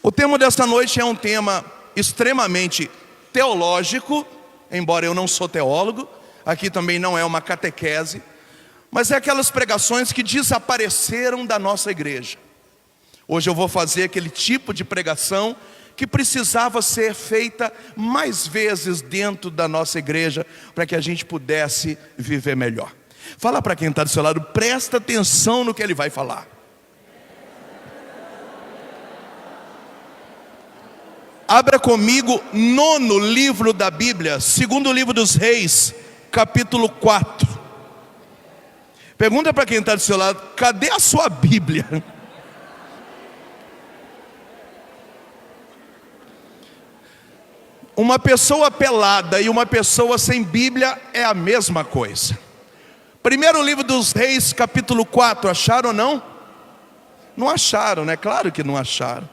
O tema desta noite é um tema extremamente teológico, embora eu não sou teólogo, aqui também não é uma catequese, mas é aquelas pregações que desapareceram da nossa igreja. Hoje eu vou fazer aquele tipo de pregação que precisava ser feita mais vezes dentro da nossa igreja, para que a gente pudesse viver melhor. Fala para quem está do seu lado, presta atenção no que ele vai falar. Abra comigo nono livro da Bíblia, segundo livro dos Reis, capítulo 4. Pergunta para quem está do seu lado, cadê a sua Bíblia? Uma pessoa pelada e uma pessoa sem Bíblia é a mesma coisa. Primeiro livro dos Reis, capítulo 4, acharam ou não? Não acharam, né? Claro que não acharam.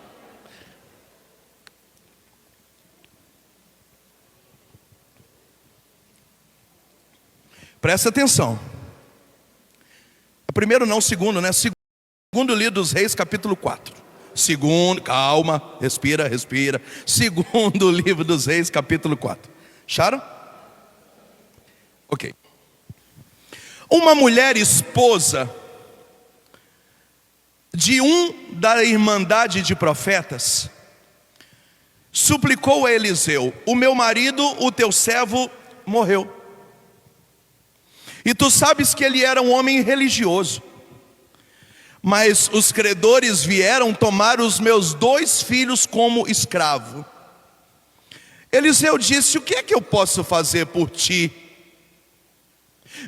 Presta atenção. Primeiro não, segundo, né? Segundo livro dos Reis, capítulo 4. Segundo, calma, respira. Segundo livro dos Reis, capítulo 4. Acharam? Ok. Uma mulher esposa de um da irmandade de profetas suplicou a Eliseu: o meu marido, o teu servo, morreu. E tu sabes que ele era um homem religioso. Mas os credores vieram tomar os meus 2 filhos como escravo. Eliseu disse: o que é que eu posso fazer por ti?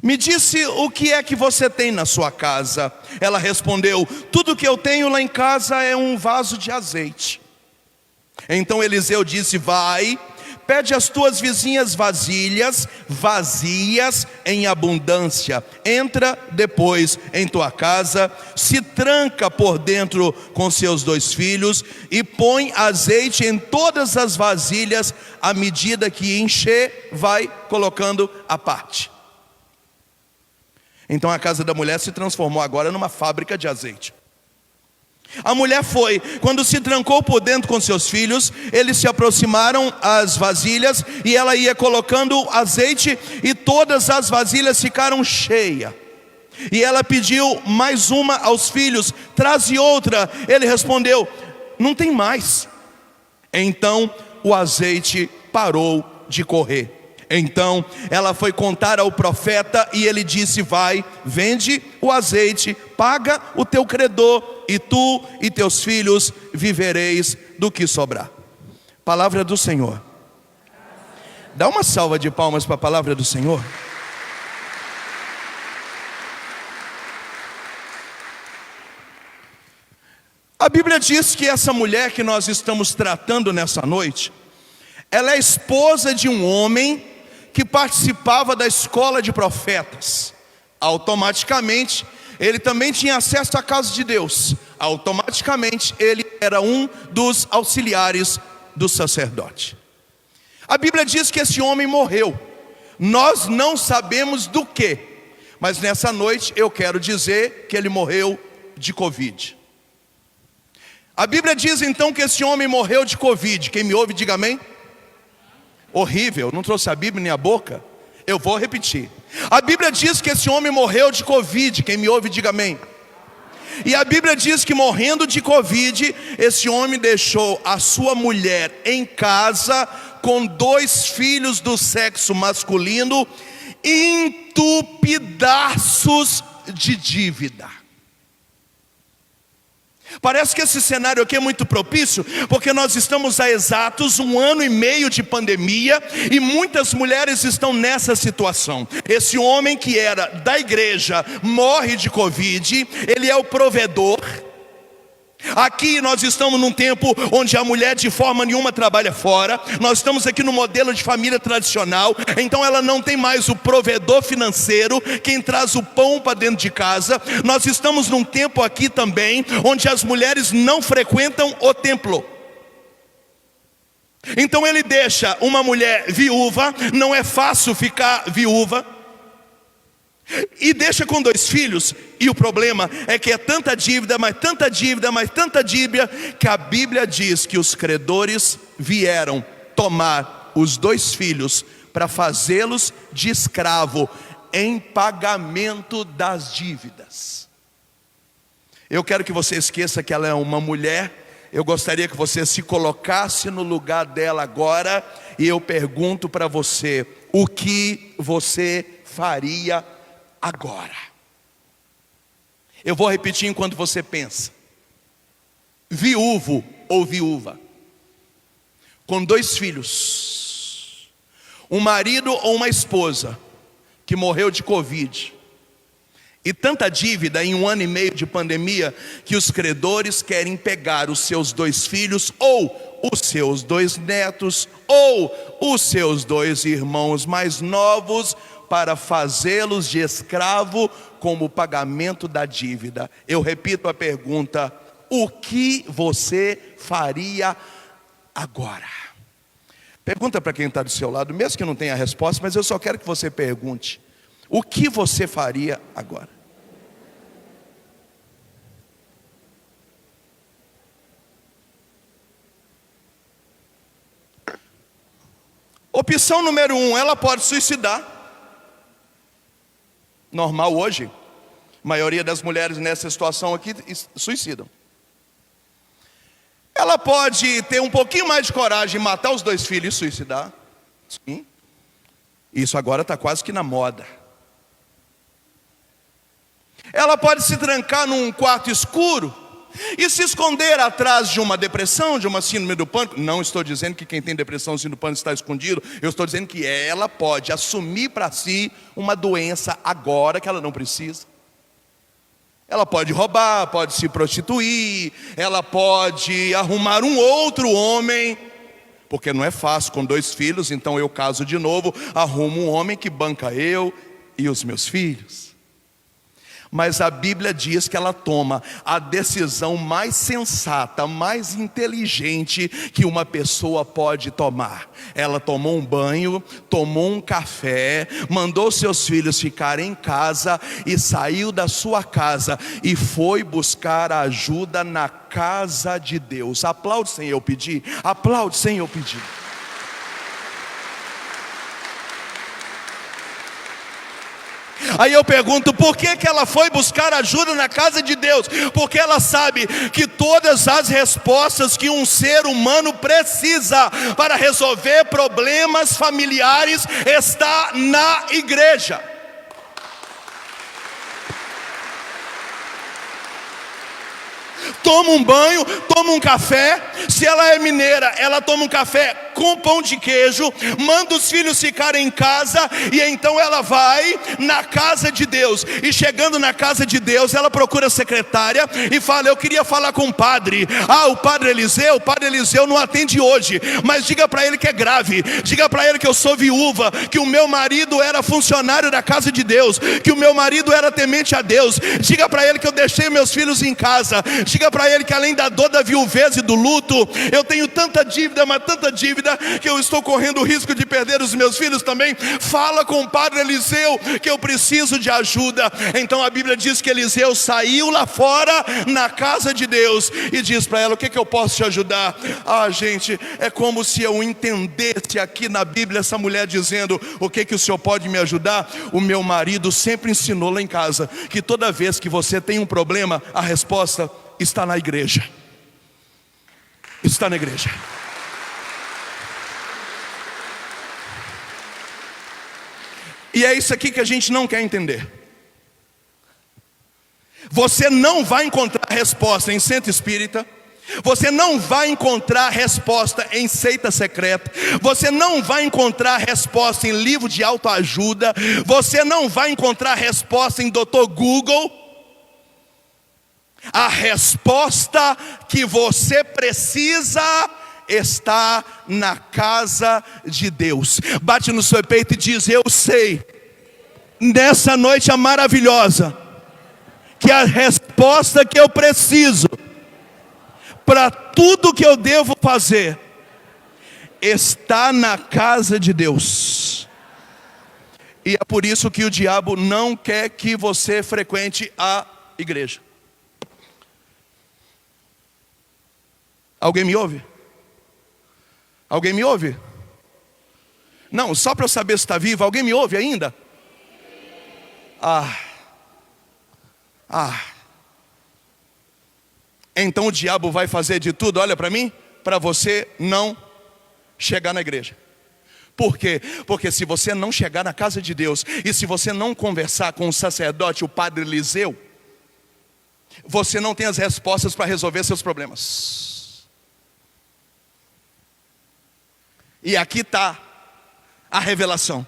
Me disse, o que é que você tem na sua casa? Ela respondeu: tudo que eu tenho lá em casa é um vaso de azeite. Então Eliseu disse: vai, pede às tuas vizinhas vasilhas vazias em abundância. Entra depois em tua casa, se tranca por dentro com seus 2 filhos e põe azeite em todas as vasilhas. À medida que encher, vai colocando à parte. Então a casa da mulher se transformou agora numa fábrica de azeite. A mulher foi, quando se trancou por dentro com seus filhos, eles se aproximaram às vasilhas e ela ia colocando azeite e todas as vasilhas ficaram cheias. E ela pediu mais uma aos filhos: traze outra. Ele respondeu: não tem mais. Então o azeite parou de correr. Então ela foi contar ao profeta e ele disse: vai, vende o azeite, paga o teu credor, e tu e teus filhos vivereis do que sobrar. Palavra do Senhor. Dá uma salva de palmas para a palavra do Senhor. A Bíblia diz que essa mulher que nós estamos tratando nessa noite, ela é esposa de um homem que participava da escola de profetas. Automaticamente ele também tinha acesso à casa de Deus. Automaticamente ele era um dos auxiliares do sacerdote. A Bíblia diz que esse homem morreu. Nós não sabemos do que, mas nessa noite eu quero dizer que ele morreu de Covid. A Bíblia diz então que esse homem morreu de Covid. Quem me ouve, diga amém. Horrível, não trouxe a Bíblia nem a boca. Eu vou repetir. A Bíblia diz que esse homem morreu de Covid. Quem me ouve, diga amém. E a Bíblia diz que morrendo de Covid, esse homem deixou a sua mulher em casa com 2 filhos do sexo masculino, entupidaços de dívida. Parece que esse cenário aqui é muito propício, porque nós estamos há exatos 1 ano e meio de pandemia e muitas mulheres estão nessa situação. Esse homem que era da igreja morre de Covid, ele é o provedor. Aqui nós estamos num tempo onde a mulher de forma nenhuma trabalha fora. Nós estamos aqui no modelo de família tradicional. Então ela não tem mais o provedor financeiro, quem traz o pão para dentro de casa. Nós estamos num tempo aqui também onde as mulheres não frequentam o templo. Então ele deixa uma mulher viúva. Não é fácil ficar viúva. e deixa com 2 filhos. E o problema é que é tanta dívida, mas tanta dívida, mas tanta dívida, que a Bíblia diz que os credores vieram tomar os 2 filhos para fazê-los de escravo em pagamento das dívidas. Eu quero que você esqueça que ela é uma mulher. Eu gostaria que você se colocasse no lugar dela agora, e eu pergunto para você: o que você faria agora? Eu vou repetir enquanto você pensa. Viúvo ou viúva, com 2 filhos, um marido ou uma esposa que morreu de Covid, e tanta dívida em 1 ano e meio de pandemia, que os credores querem pegar os seus 2 filhos, ou os seus 2 netos, ou os seus 2 irmãos mais novos, para fazê-los de escravo como pagamento da dívida. Eu repito a pergunta: o que você faria agora? Pergunta para quem está do seu lado, mesmo que não tenha a resposta, mas eu só quero que você pergunte: o que você faria agora? Opção número 1, ela pode suicidar. Normal hoje, a maioria das mulheres nessa situação aqui suicidam. Ela pode ter um pouquinho mais de coragem e matar os 2 filhos e suicidar. Sim. Isso agora está quase que na moda. Ela pode se trancar num quarto escuro e se esconder atrás de uma depressão, de uma síndrome do pânico. Não estou dizendo que quem tem depressão, síndrome do pânico está escondido. Eu estou dizendo que ela pode assumir para si uma doença agora que ela não precisa. Ela pode roubar, pode se prostituir, ela pode arrumar um outro homem, porque não é fácil com 2 filhos, então eu caso de novo, arrumo um homem que banca eu e os meus filhos. Mas a Bíblia diz que ela toma a decisão mais sensata, mais inteligente que uma pessoa pode tomar. Ela tomou um banho, tomou um café, mandou seus filhos ficarem em casa e saiu da sua casa e foi buscar ajuda na casa de Deus. Aplaude sem eu pedir, aplaude sem eu pedir. Aí eu pergunto, por que ela foi buscar ajuda na casa de Deus? Porque ela sabe que todas as respostas que um ser humano precisa para resolver problemas familiares está na igreja. Toma um banho, toma um café. Se ela é mineira, ela toma um café com pão de queijo, manda os filhos ficarem em casa, e então ela vai na casa de Deus. E chegando na casa de Deus, ela procura a secretária e fala: eu queria falar com o padre. O padre Eliseu não atende hoje, mas diga para ele que é grave. Diga para ele que eu sou viúva, que o meu marido era funcionário da casa de Deus, que o meu marido era temente a Deus. Diga para ele que eu deixei meus filhos em casa. Diga para ele que além da dor da viuvez e do luto, eu tenho tanta dívida, mas tanta dívida, que eu estou correndo o risco de perder os meus filhos também. Fala com o padre Eliseu que eu preciso de ajuda. Então a Bíblia diz que Eliseu saiu lá fora na casa de Deus e diz para ela: o que eu posso te ajudar? Gente, é como se eu entendesse aqui na Bíblia essa mulher dizendo: o que o senhor pode me ajudar? O meu marido sempre ensinou lá em casa que toda vez que você tem um problema, a resposta está na igreja. Está na igreja. E é isso aqui que a gente não quer entender. Você não vai encontrar resposta em centro espírita. Você não vai encontrar resposta em seita secreta. Você não vai encontrar resposta em livro de autoajuda. Você não vai encontrar resposta em Dr. Google. A resposta que você precisa está na casa de Deus. Bate no seu peito e diz: eu sei, nessa noite maravilhosa, que a resposta que eu preciso para tudo que eu devo fazer está na casa de Deus. E é por isso que o diabo não quer que você frequente a igreja. Alguém me ouve? Alguém me ouve? Não, só para eu saber se está vivo. Alguém me ouve ainda? Então o diabo vai fazer de tudo, olha para mim, para você não chegar na igreja. Por quê? Porque se você não chegar na casa de Deus, e se você não conversar com o sacerdote, o padre Eliseu, você não tem as respostas para resolver seus problemas. E aqui está a revelação.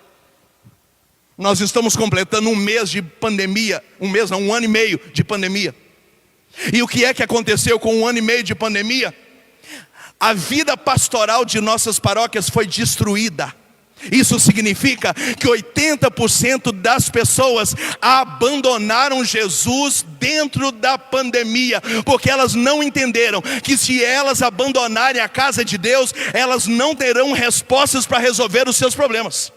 Nós estamos completando um mês de pandemia, um ano e meio de pandemia. E o que é que aconteceu com um ano e meio de pandemia? A vida pastoral de nossas paróquias foi destruída. Isso significa que 80% das pessoas abandonaram Jesus dentro da pandemia, porque elas não entenderam que se elas abandonarem a casa de Deus, elas não terão respostas para resolver os seus problemas.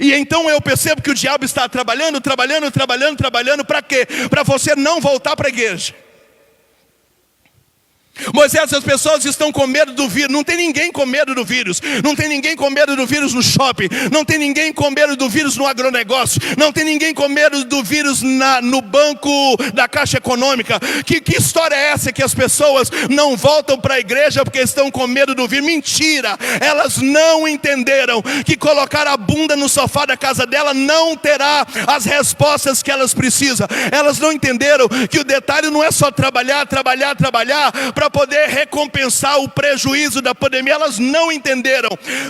E então eu percebo que o diabo está trabalhando para quê? Para você não voltar para a igreja. Moisés, as pessoas estão com medo do vírus. Não tem ninguém com medo do vírus. Não tem ninguém com medo do vírus no shopping. Não tem ninguém com medo do vírus no agronegócio. Não tem ninguém com medo do vírus no banco da Caixa Econômica. Que história é essa que as pessoas não voltam para a igreja porque estão com medo do vírus? Mentira! Elas não entenderam que colocar a bunda no sofá da casa dela não terá as respostas que elas precisam. Elas não entenderam que o detalhe não é só trabalhar para poder recompensar o prejuízo da pandemia. Elas não entenderam.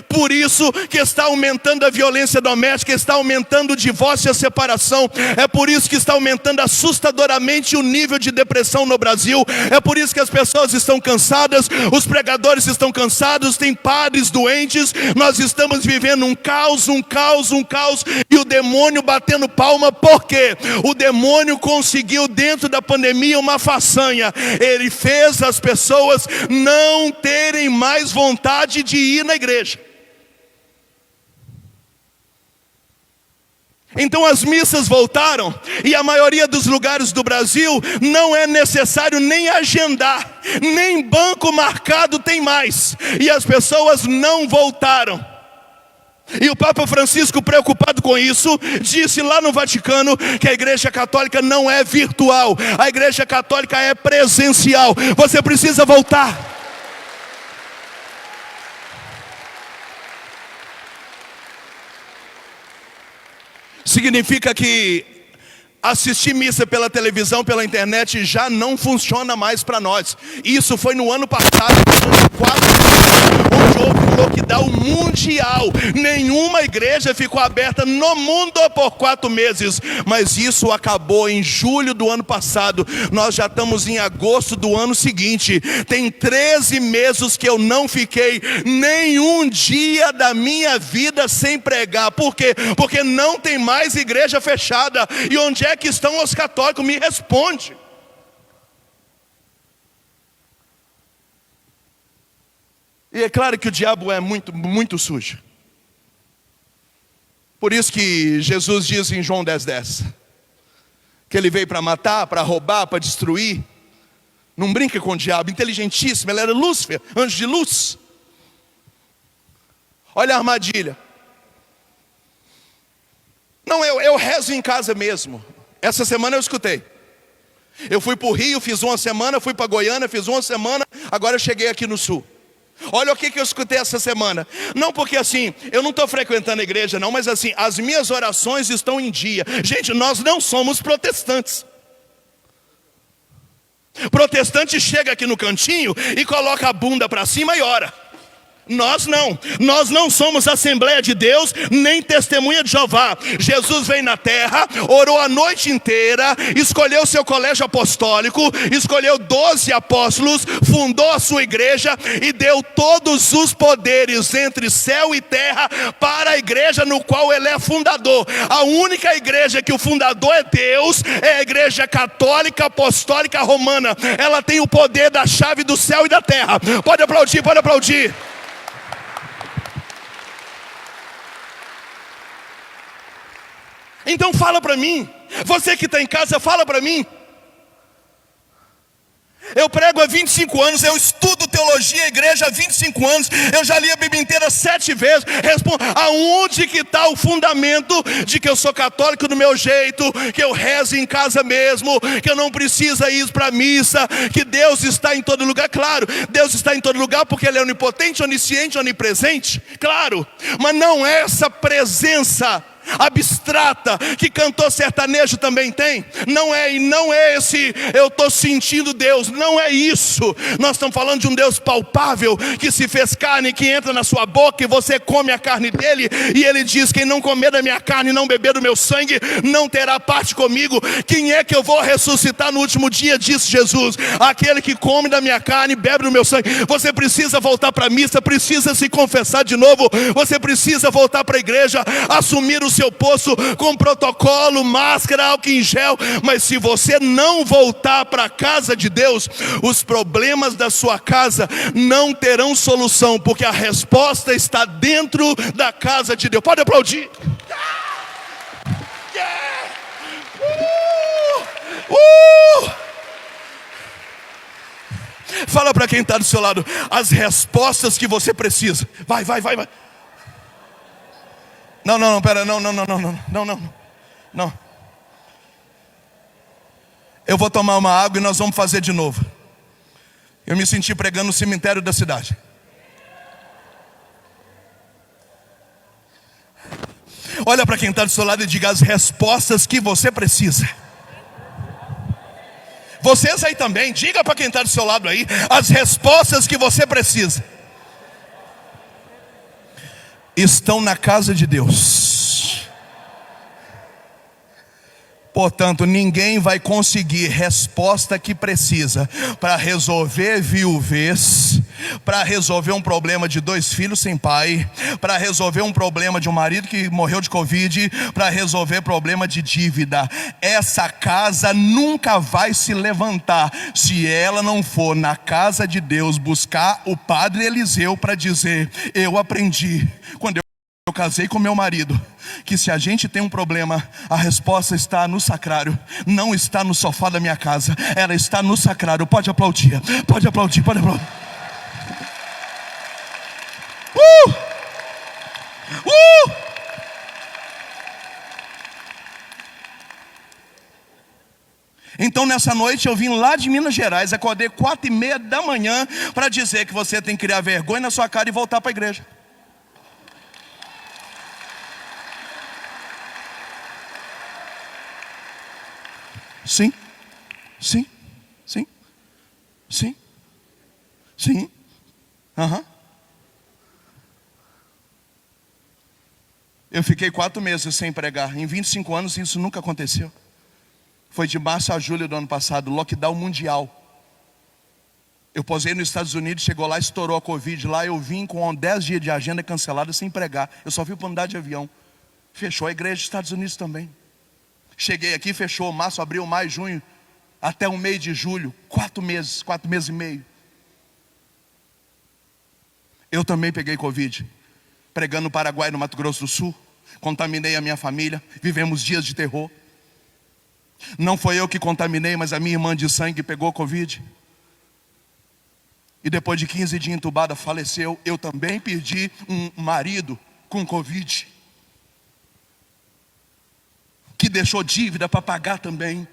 Por isso que está aumentando a violência doméstica, está aumentando o divórcio e a separação. É por isso que está aumentando assustadoramente o nível de depressão no Brasil. É por isso que as pessoas estão cansadas, os pregadores estão cansados, tem padres doentes. Nós estamos vivendo um caos, e o demônio batendo palma. Por quê? O demônio conseguiu dentro da pandemia uma façanha. Ele fez as pessoas não terem mais vontade de ir na igreja. Então as missas voltaram, e a maioria dos lugares do Brasil não é necessário nem agendar, nem banco marcado tem mais, e as pessoas não voltaram. E o Papa Francisco, preocupado com isso, disse lá no Vaticano que a Igreja Católica não é virtual, a Igreja Católica é presencial. Você precisa voltar. Significa que assistir missa pela televisão, pela internet já não funciona mais para nós. Isso foi no ano passado, onde houve um lockdown mundial. Nenhuma igreja ficou aberta no mundo por 4 meses. Mas isso acabou em julho do ano passado. Nós já estamos em agosto do ano seguinte. Tem 13 meses que eu não fiquei nenhum dia da minha vida sem pregar. Por quê? Porque não tem mais igreja fechada. E onde é que estão os católicos? Me responde. E é claro que o diabo é muito sujo. Por isso que Jesus diz em João 10:10 que ele veio para matar, para roubar, para destruir. Não brinca com o diabo, inteligentíssimo. Ele era Lúcifer, anjo de luz. Olha a armadilha. Não, eu rezo em casa mesmo. Essa semana eu escutei. Eu fui para o Rio, fiz uma semana, fui para Goiânia, fiz uma semana, agora eu cheguei aqui no Sul. Olha o que eu escutei essa semana. Não porque assim, eu não estou frequentando a igreja não, mas assim, as minhas orações estão em dia. Gente, nós não somos protestantes. Protestante chega aqui no cantinho e coloca a bunda para cima e ora. Nós não somos Assembleia de Deus, nem Testemunha de Jeová. Jesus veio na terra, orou a noite inteira, escolheu seu colégio apostólico, escolheu 12 apóstolos, fundou a sua igreja e deu todos os poderes entre céu e terra para a igreja no qual ele é fundador. A única igreja que o fundador é Deus é a Igreja Católica Apostólica Romana. Ela tem o poder da chave do céu e da terra. Pode aplaudir, pode aplaudir. Então fala para mim, você que está em casa, fala para mim. Eu prego há 25 anos, eu estudo teologia, igreja há 25 anos, eu já li a Bíblia inteira 7 vezes. Respondo, aonde que está o fundamento de que eu sou católico do meu jeito, que eu rezo em casa mesmo, que eu não preciso ir para a missa, que Deus está em todo lugar? Claro, Deus está em todo lugar porque Ele é onipotente, onisciente, onipresente, claro, mas não é essa presença abstrata que cantor sertanejo também tem. Não é esse eu estou sentindo Deus, não é isso. Nós estamos falando de um Deus palpável, que se fez carne, que entra na sua boca e você come a carne dele, e ele diz, quem não comer da minha carne e não beber do meu sangue, não terá parte comigo. Quem é que eu vou ressuscitar no último dia? Disse Jesus, aquele que come da minha carne e bebe do meu sangue. Você precisa voltar para a missa, precisa se confessar de novo, você precisa voltar para a igreja, assumir o seu posto com protocolo, máscara, álcool em gel. Mas se você não voltar para a casa de Deus, os problemas da sua casa não terão solução, porque a resposta está dentro da casa de Deus. Pode aplaudir. Yeah! Fala para quem está do seu lado as respostas que você precisa. Vai. Não, pera, não. Eu vou tomar uma água e nós vamos fazer de novo. Eu me senti pregando no cemitério da cidade. Olha para quem está do seu lado e diga as respostas que você precisa. Vocês aí também, diga para quem está do seu lado aí as respostas que você precisa. Estão na casa de Deus. Portanto, ninguém vai conseguir resposta que precisa para resolver viuvez, para resolver um problema de 2 filhos sem pai, para resolver um problema de um marido que morreu de Covid, para resolver problema de dívida. Essa casa nunca vai se levantar se ela não for na casa de Deus buscar o padre Eliseu para dizer, eu aprendi quando eu casei com meu marido, que se a gente tem um problema, a resposta está no sacrário, não está no sofá da minha casa, ela está no sacrário. Pode aplaudir. Então nessa noite eu vim lá de Minas Gerais, acordei 4:30 da manhã para dizer que você tem que criar vergonha na sua cara e voltar para a igreja. Sim. Eu fiquei 4 meses sem pregar. Em 25 anos isso nunca aconteceu. Foi de março a julho do ano passado, lockdown mundial. Eu posei nos Estados Unidos, chegou lá, estourou a Covid. Lá eu vim com 10 dias de agenda cancelada sem pregar. Eu só fui para andar de avião. Fechou a igreja dos Estados Unidos também. Cheguei aqui, fechou março, abril, maio, junho, até o mês de julho, 4 meses e meio. Eu também peguei Covid, pregando no Paraguai, no Mato Grosso do Sul. Contaminei a minha família, vivemos dias de terror. Não foi eu que contaminei, mas a minha irmã de sangue pegou Covid. E depois de 15 dias entubada, faleceu. Eu também perdi um marido com Covid, que deixou dívida para pagar também.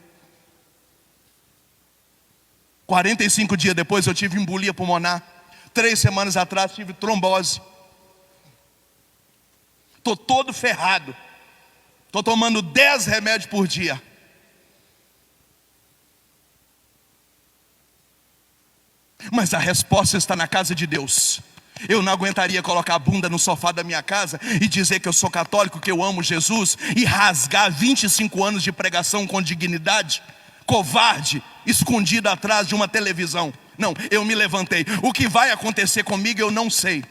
45 dias depois eu tive embolia pulmonar. 3 semanas atrás tive trombose. Estou todo ferrado. Estou tomando 10 remédios por dia. Mas a resposta está na casa de Deus. Eu não aguentaria colocar a bunda no sofá da minha casa e dizer que eu sou católico, que eu amo Jesus, e rasgar 25 anos de pregação com dignidade, covarde, escondido atrás de uma televisão. Não, eu me levantei. O que vai acontecer comigo eu não sei.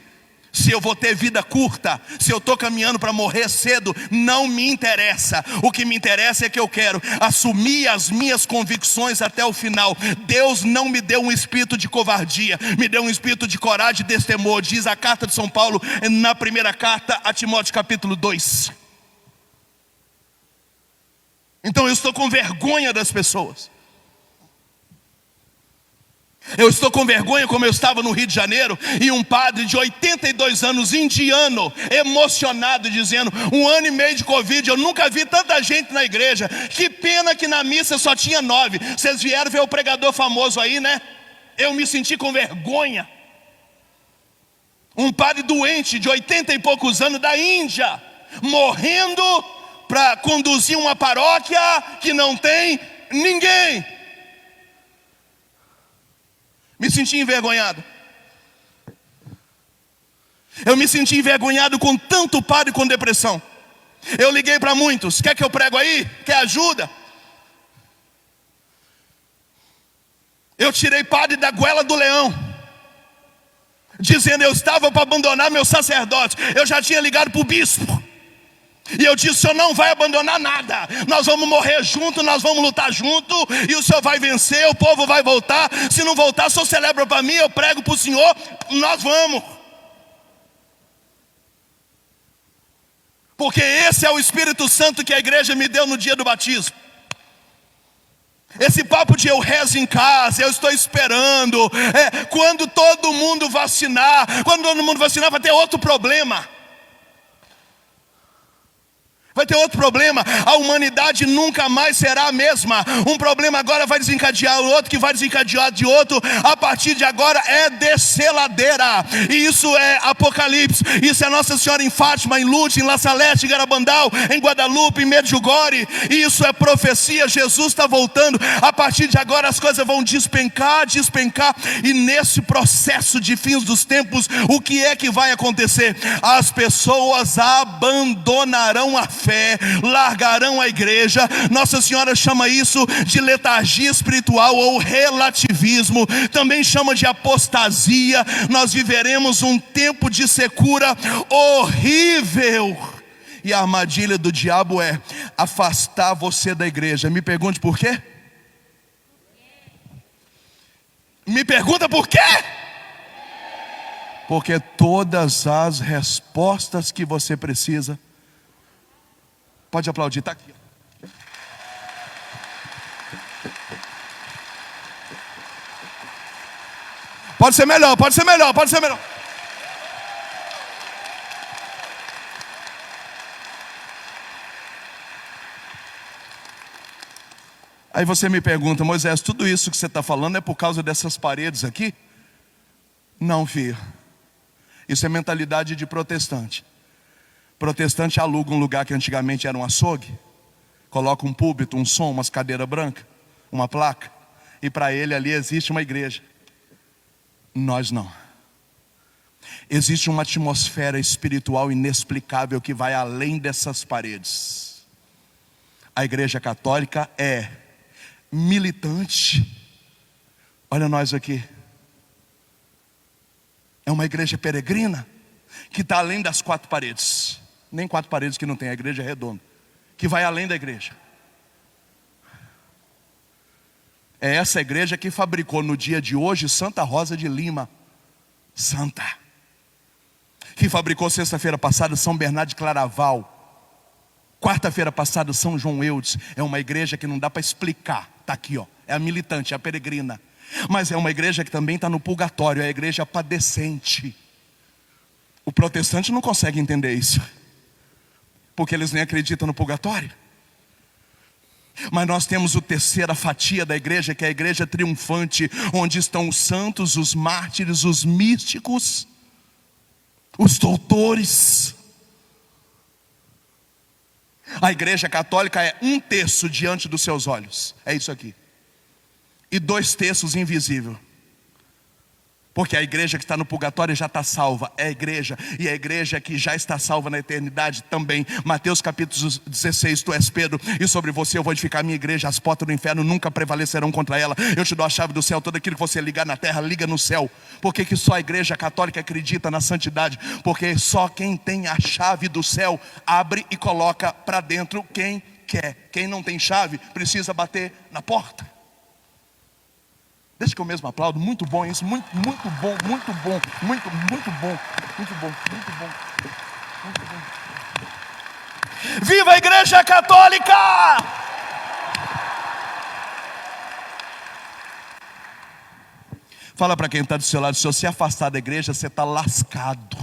Se eu vou ter vida curta, se eu estou caminhando para morrer cedo, não me interessa. O que me interessa é que eu quero assumir as minhas convicções até o final. Deus não me deu um espírito de covardia, me deu um espírito de coragem e destemor. Diz a carta de São Paulo na primeira carta a Timóteo capítulo 2. Então eu estou com vergonha das pessoas. Eu estou com vergonha como eu estava no Rio de Janeiro e um padre de 82 anos, indiano, emocionado, dizendo: 1 ano e meio de Covid, eu nunca vi tanta gente na igreja. Que pena que na missa só tinha 9. Vocês vieram ver o pregador famoso aí, né? Eu me senti com vergonha. Um padre doente de 80 e poucos anos da Índia, morrendo para conduzir uma paróquia que não tem ninguém. Me senti envergonhado. Eu me senti envergonhado com tanto padre com depressão. Eu liguei para muitos: quer que eu prego aí? Quer ajuda? Eu tirei padre da goela do leão, dizendo: eu estava para abandonar meu sacerdote. Eu já tinha ligado para o bispo e eu disse: o senhor não vai abandonar nada. Nós vamos morrer junto, nós vamos lutar junto, e o senhor vai vencer, o povo vai voltar. Se não voltar, o senhor celebra para mim, eu prego para o senhor, nós vamos. Porque esse é o Espírito Santo que a igreja me deu no dia do batismo. Esse papo de eu rezo em casa, eu estou esperando, quando todo mundo vacinar. Quando todo mundo vacinar vai ter outro problema. Vai ter outro problema. A humanidade nunca mais será a mesma. Um problema agora vai desencadear o outro, que vai desencadear de outro. A partir de agora é descer ladeira. E isso é Apocalipse. Isso é Nossa Senhora em Fátima, em Lourdes, em La Salete, em Garabandal, em Guadalupe, em Medjugorje. Isso é profecia. Jesus está voltando. A partir de agora as coisas vão despencar. E nesse processo de fins dos tempos, o que é que vai acontecer? As pessoas abandonarão a fé, largarão a igreja. Nossa Senhora chama isso de letargia espiritual ou relativismo, também chama de apostasia. Nós viveremos um tempo de secura horrível, e a armadilha do diabo é afastar você da igreja. Me pergunte por quê? Me pergunta por quê? Porque todas as respostas que você precisa, pode aplaudir, está aqui. Pode ser melhor, pode ser melhor, pode ser melhor. Aí você me pergunta: Moisés, tudo isso que você está falando é por causa dessas paredes aqui? Não, filho. Isso é mentalidade de protestante. Protestante aluga um lugar que antigamente era um açougue, coloca um púlpito, um som, umas cadeiras brancas, uma placa, e para ele ali existe uma igreja. Nós não. Existe uma atmosfera espiritual inexplicável que vai além dessas paredes. A igreja católica é militante. Olha nós aqui. É uma igreja peregrina que está além das 4 paredes. Nem 4 paredes que não tem, a igreja é redonda, que vai além da igreja. É essa igreja que fabricou no dia de hoje Santa Rosa de Lima, santa. Que fabricou sexta-feira passada São Bernardo de Claraval. Quarta-feira passada São João Eudes. É uma igreja que não dá para explicar. Está aqui, ó. É a militante, é a peregrina. Mas é uma igreja que também está no purgatório, é a igreja padecente. O protestante não consegue entender isso, porque eles nem acreditam no purgatório. Mas nós temos a terceira fatia da igreja, que é a igreja triunfante, onde estão os santos, os mártires, os místicos, os doutores. A igreja católica é 1/3 diante dos seus olhos, é isso aqui, e 2/3 invisível. Porque a igreja que está no purgatório já está salva, é a igreja, e a igreja que já está salva na eternidade também. Mateus capítulo 16, tu és Pedro, e sobre você eu vou edificar a minha igreja, as portas do inferno nunca prevalecerão contra ela. Eu te dou a chave do céu, tudo aquilo que você ligar na terra, liga no céu. Por que só a igreja católica acredita na santidade? Porque só quem tem a chave do céu abre e coloca para dentro quem quer. Quem não tem chave precisa bater na porta. Deixa que eu mesmo aplaudo. Muito bom isso, muito bom, muito bom, muito bom, muito bom, muito bom, muito bom. Viva a igreja católica! Fala para quem está do seu lado, se você afastar da igreja, você está lascado.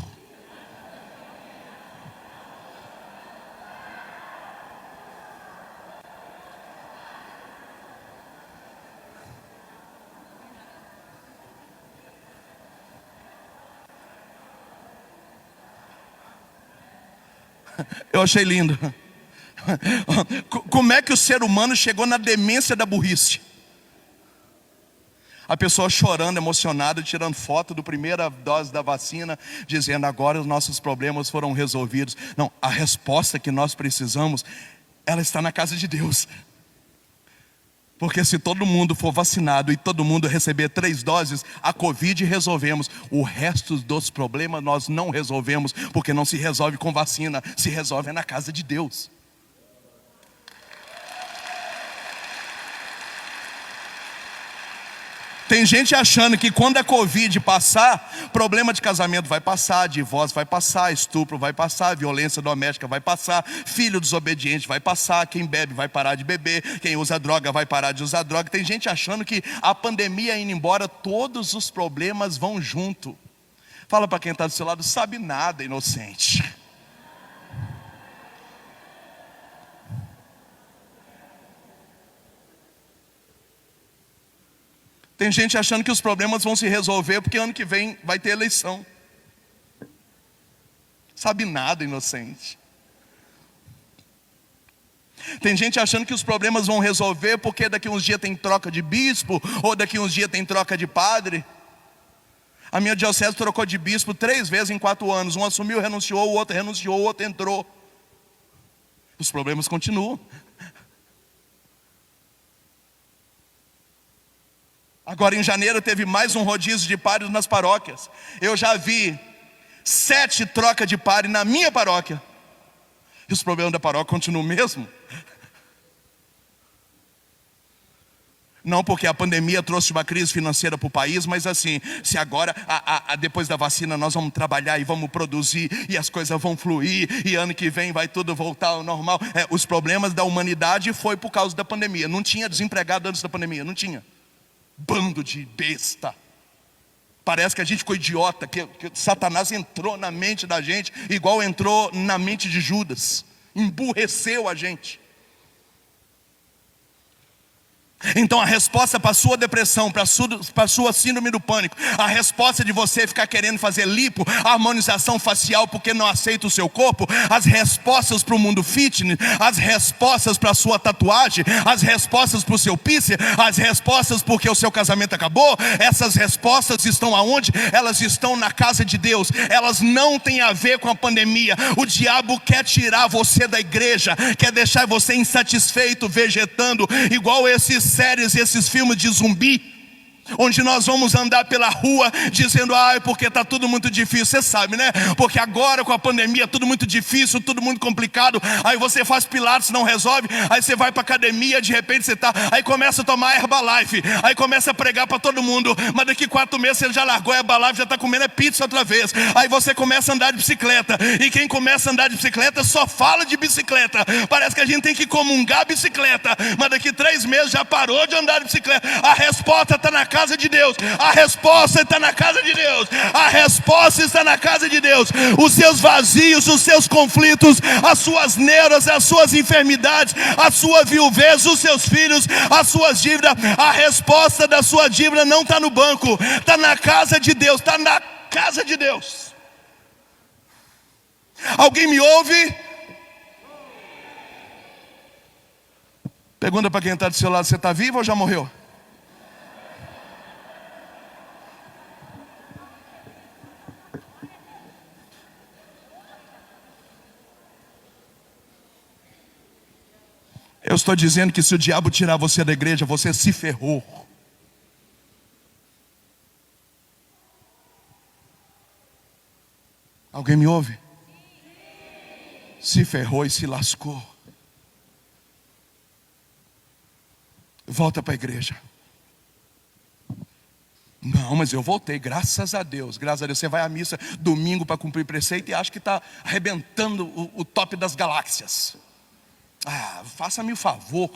Eu achei lindo. Como é que o ser humano chegou na demência da burrice? A pessoa chorando, emocionada, tirando foto da primeira dose da vacina, dizendo agora os nossos problemas foram resolvidos. Não, a resposta que nós precisamos, ela está na casa de Deus. Porque se todo mundo for vacinado e todo mundo receber 3 doses, a Covid resolvemos. O resto dos problemas nós não resolvemos, porque não se resolve com vacina, se resolve na casa de Deus. Tem gente achando que quando a Covid passar, problema de casamento vai passar, divórcio vai passar, estupro vai passar, violência doméstica vai passar, filho desobediente vai passar, quem bebe vai parar de beber, quem usa droga vai parar de usar droga. Tem gente achando que a pandemia indo embora, todos os problemas vão junto. Fala para quem está do seu lado, sabe nada, inocente. Tem gente achando que os problemas vão se resolver porque ano que vem vai ter eleição. Sabe nada, inocente. Tem gente achando que os problemas vão resolver porque daqui uns dias tem troca de bispo, ou daqui uns dias tem troca de padre. A minha diocese trocou de bispo 3 vezes em 4 anos. Um assumiu, renunciou, o outro renunciou, o outro entrou. Os problemas continuam. Agora em janeiro teve mais um rodízio de padres nas paróquias. Eu já vi 7 trocas de padre na minha paróquia. E os problemas da paróquia continuam mesmo? Não porque a pandemia trouxe uma crise financeira para o país, mas assim, se agora, depois da vacina, nós vamos trabalhar e vamos produzir, e as coisas vão fluir, e ano que vem vai tudo voltar ao normal. Os problemas da humanidade foi por causa da pandemia. Não tinha desempregado antes da pandemia, não tinha. Bando de besta. Parece que a gente ficou idiota, que Satanás entrou na mente da gente, igual entrou na mente de Judas. Emburreceu a gente. Então a resposta para a sua depressão, para a sua síndrome do pânico, a resposta de você ficar querendo fazer lipo, harmonização facial porque não aceita o seu corpo, as respostas para o mundo fitness, as respostas para a sua tatuagem, as respostas para o seu piercing, as respostas porque o seu casamento acabou, essas respostas estão aonde? Elas estão na casa de Deus. Elas não têm a ver com a pandemia. O diabo quer tirar você da igreja, quer deixar você insatisfeito, vegetando, igual esses séries e esses filmes de zumbi, onde nós vamos andar pela rua dizendo, porque está tudo muito difícil. Você sabe, né? Porque agora com a pandemia tudo muito difícil, tudo muito complicado. Aí você faz pilates, não resolve. Aí você vai para academia, de repente você tá, aí começa a tomar Herbalife, aí começa a pregar para todo mundo, mas daqui 4 meses você já largou a Herbalife, já está comendo pizza outra vez. Aí você começa a andar de bicicleta, e quem começa a andar de bicicleta só fala de bicicleta. Parece que a gente tem que comungar a bicicleta, mas daqui 3 meses já parou de andar de bicicleta. A resposta está na casa de Deus. A resposta está na casa de Deus. A resposta está na casa de Deus. Os seus vazios, os seus conflitos, as suas neuras, as suas enfermidades, a sua viuvez, os seus filhos, as suas dívidas. A resposta da sua dívida não está no banco, está na casa de Deus. Está na casa de Deus. Alguém me ouve? Pergunta para quem está do seu lado: você está vivo ou já morreu? Eu estou dizendo que se o diabo tirar você da igreja, você se ferrou. Alguém me ouve? Se ferrou e se lascou. Volta para a igreja. Não, mas eu voltei, graças a Deus. Graças a Deus. Você vai à missa domingo para cumprir preceito e acha que está arrebentando o top das galáxias. Faça-me o favor.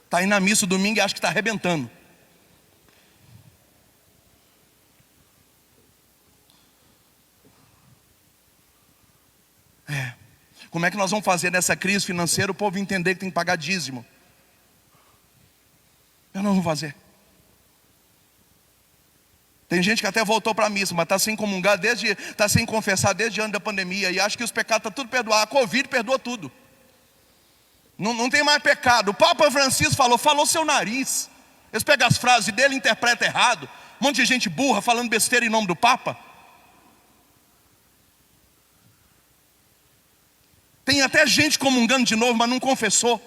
Está aí na missa domingo e acha que está arrebentando. Como é que nós vamos fazer nessa crise financeira o povo entender que tem que pagar dízimo? Eu não vou fazer. Tem gente que até voltou para a missa, mas está sem comungar, está sem confessar desde antes da pandemia, e acha que os pecados estão tudo perdoados. A Covid perdoa tudo. Não tem mais pecado. O Papa Francisco falou seu nariz. Eles pegam as frases dele e interpretam errado. Um monte de gente burra falando besteira em nome do Papa. Tem até gente comungando de novo, mas não confessou.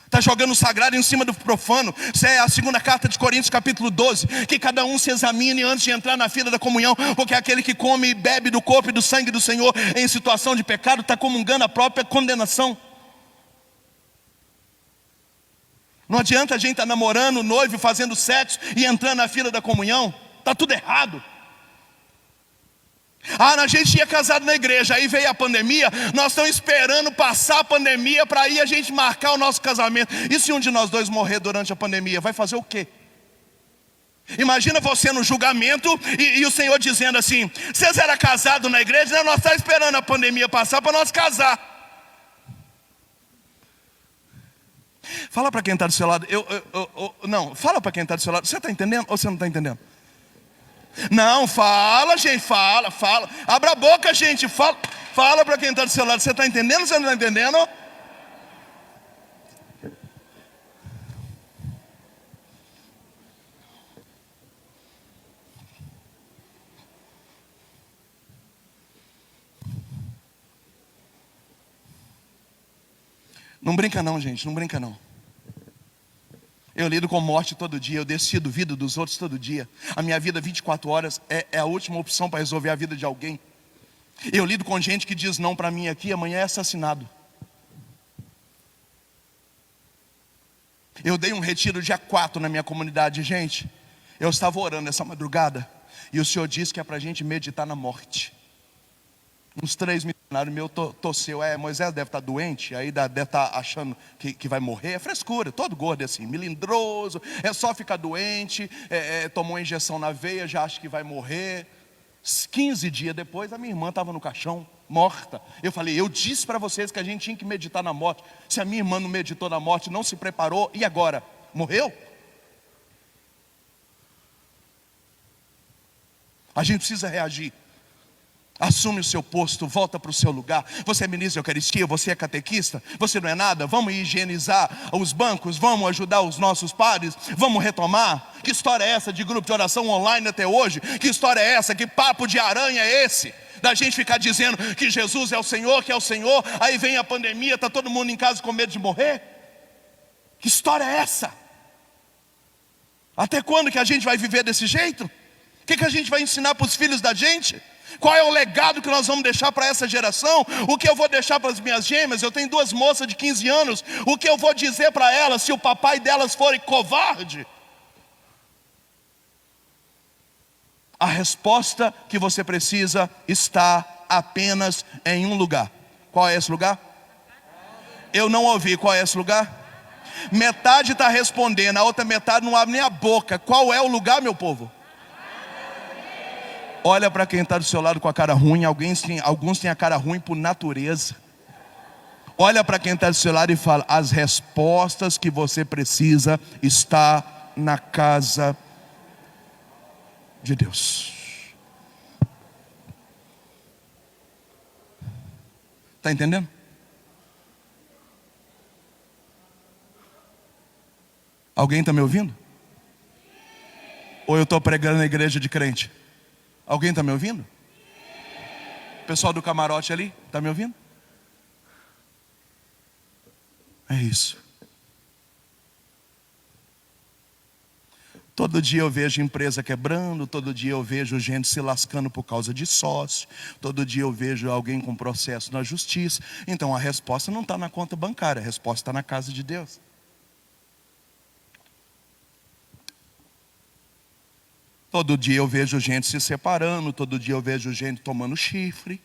Está jogando o sagrado em cima do profano. Isso é a segunda carta de Coríntios, capítulo 12. Que cada um se examine antes de entrar na fila da comunhão. Porque aquele que come e bebe do corpo e do sangue do Senhor em situação de pecado está comungando a própria condenação. Não adianta a gente estar namorando, noivo, fazendo sexo e entrando na fila da comunhão. Está tudo errado. A gente tinha casado na igreja, aí veio a pandemia. Nós estamos esperando passar a pandemia para aí a gente marcar o nosso casamento. E se um de nós dois morrer durante a pandemia, vai fazer o quê? Imagina você no julgamento e o Senhor dizendo assim: vocês eram casados na igreja? Não, nós estamos esperando a pandemia passar para nós casar. Fala para quem está do seu lado. Não, fala para quem está do seu lado. Você está entendendo ou você não está entendendo? Não, fala, gente, fala. Abra a boca, gente, fala para quem está do seu lado. Você está entendendo ou você não está entendendo? Não brinca não, gente, não brinca não. Eu lido com morte todo dia, eu decido a vida dos outros todo dia. A minha vida 24 horas é a última opção para resolver a vida de alguém. Eu lido com gente que diz não para mim aqui, amanhã é assassinado. Eu dei um retiro dia 4 na minha comunidade, gente. Eu estava orando essa madrugada e o Senhor disse que é para a gente meditar na morte. Uns 3 missionários meus tosseu. Moisés deve estar doente, aí deve estar achando que vai morrer. É frescura, todo gordo é assim, melindroso, é só ficar doente, tomou uma injeção na veia, já acha que vai morrer. 15 dias depois, a minha irmã estava no caixão, morta. Eu falei, eu disse para vocês que a gente tinha que meditar na morte. Se a minha irmã não meditou na morte, não se preparou, e agora? Morreu? A gente precisa reagir. Assume o seu posto, volta para o seu lugar. Você é ministro de Eucaristia, você é catequista, você não é nada. Vamos higienizar os bancos, vamos ajudar os nossos padres, vamos retomar. Que história é essa de grupo de oração online até hoje? Que história é essa? Que papo de aranha é esse? Da gente ficar dizendo que Jesus é o Senhor, que é o Senhor. Aí vem a pandemia, está todo mundo em casa com medo de morrer. Que história é essa? Até quando que a gente vai viver desse jeito? O que a gente vai ensinar para os filhos da gente? Qual é o legado que nós vamos deixar para essa geração? O que eu vou deixar para as minhas gêmeas? Eu tenho 2 moças de 15 anos. O que eu vou dizer para elas se o papai delas for covarde? A resposta que você precisa está apenas em um lugar. Qual é esse lugar? Eu não ouvi. Qual é esse lugar? Metade está respondendo, a outra metade não abre nem a boca. Qual é o lugar, meu povo? Olha para quem está do seu lado com a cara ruim. Alguns têm a cara ruim por natureza. Olha para quem está do seu lado e fala: as respostas que você precisa está na casa de Deus. Está entendendo? Alguém está me ouvindo? Ou eu estou pregando na igreja de crente? Alguém está me ouvindo? O pessoal do camarote ali, está me ouvindo? É isso. Todo dia eu vejo empresa quebrando, todo dia eu vejo gente se lascando por causa de sócio, todo dia eu vejo alguém com processo na justiça. Então a resposta não está na conta bancária, a resposta está na casa de Deus. Todo dia eu vejo gente se separando, todo dia eu vejo gente tomando chifre.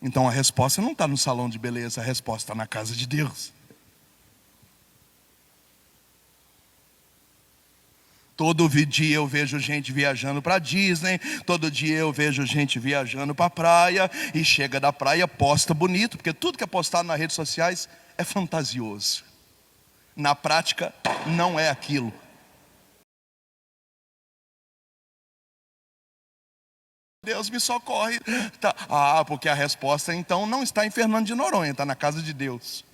Então a resposta não está no salão de beleza, a resposta está na casa de Deus. Todo dia eu vejo gente viajando para Disney, todo dia eu vejo gente viajando para a praia, e chega da praia, posta bonito, porque tudo que é postado nas redes sociais é fantasioso. Na prática, não é aquilo. Deus me socorre. Tá. Porque a resposta então não está em Fernando de Noronha, está na casa de Deus.